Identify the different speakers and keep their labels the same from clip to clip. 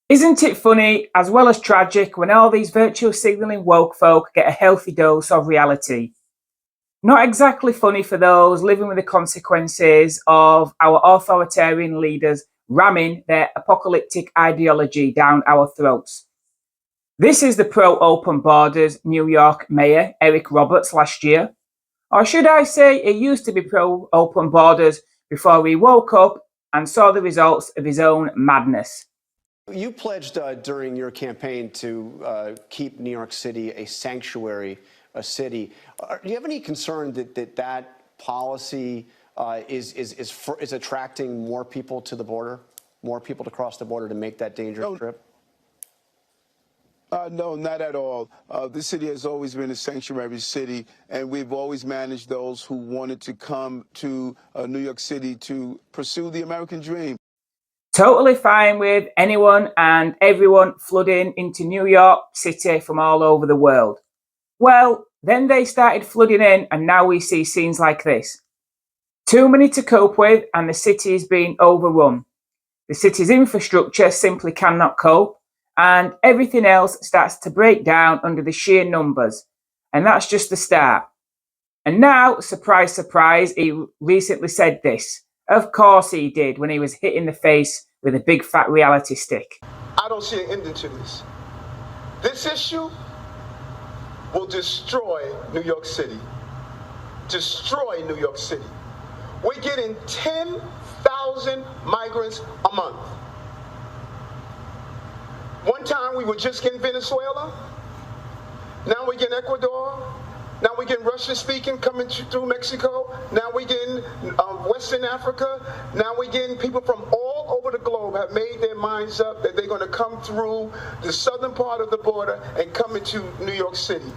Speaker 1: Isn't it funny, as well as tragic, when all these virtue signalling woke folk get a healthy dose of reality? Not exactly funny for those living with the consequences of our authoritarian leaders ramming their apocalyptic ideology down our throats. This is the pro open borders New York Mayor Eric Roberts last year. Or should I say, he used to be pro open borders before he woke up and saw the results of his own madness.
Speaker 2: You pledged during your campaign to keep New York City a sanctuary, a city. Do you have any concern that policy is attracting more people to the border, more people to cross the border to make that dangerous trip?
Speaker 3: No, not at all. This city has always been a sanctuary city, and we've always managed those who wanted to come to New York City to pursue the American dream.
Speaker 1: Totally fine with anyone and everyone flooding into New York City from all over the world. Well, then they started flooding in, and now we see scenes like this. Too many to cope with, and the city is being overrun. The city's infrastructure simply cannot cope, and everything else starts to break down under the sheer numbers. And that's just the start. And now, surprise, surprise, he recently said this. Of course he did, when he was hit in the face with a big fat reality stick.
Speaker 4: I don't see an ending to this. This issue will destroy New York City. Destroy New York City. We're getting 10,000 migrants a month. One time we were just getting Venezuela. Now we're getting Ecuador. Now we're getting Russian-speaking coming through Mexico. Now we're getting Western Africa. Now we're getting people from all over the globe have made their minds up that they're going to come through the southern part of the border and come into New York City.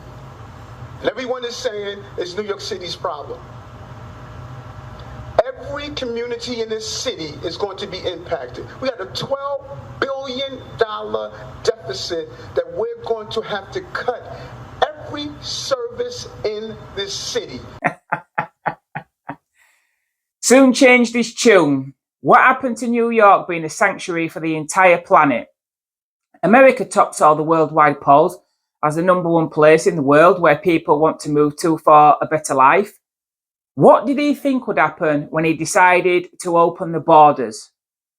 Speaker 4: And everyone is saying it's New York City's problem. Every community in this city is going to be impacted. We got a $12 billion deficit that we're going to have to cut every service in this city.
Speaker 1: Soon changed his tune. What happened to New York being a sanctuary for the entire planet? America tops all the worldwide polls as the #1 place in the world where people want to move to for a better life. What did he think would happen when he decided to open the borders?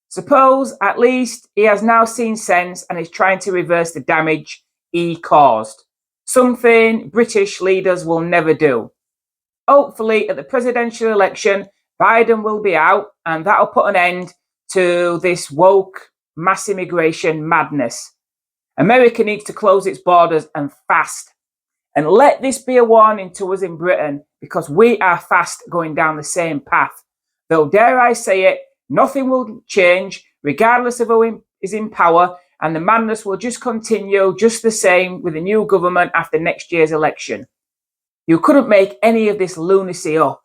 Speaker 1: Suppose at least he has now seen sense and is trying to reverse the damage he caused. Something British leaders will never do. Hopefully at the presidential election, Biden will be out, and that'll put an end to this woke mass immigration madness. America needs to close its borders and fast. And let this be a warning to us in Britain, because we are fast going down the same path. Though, dare I say it, nothing will change regardless of who is in power, and the madness will just continue just the same with the new government after next year's election. You couldn't make any of this lunacy up.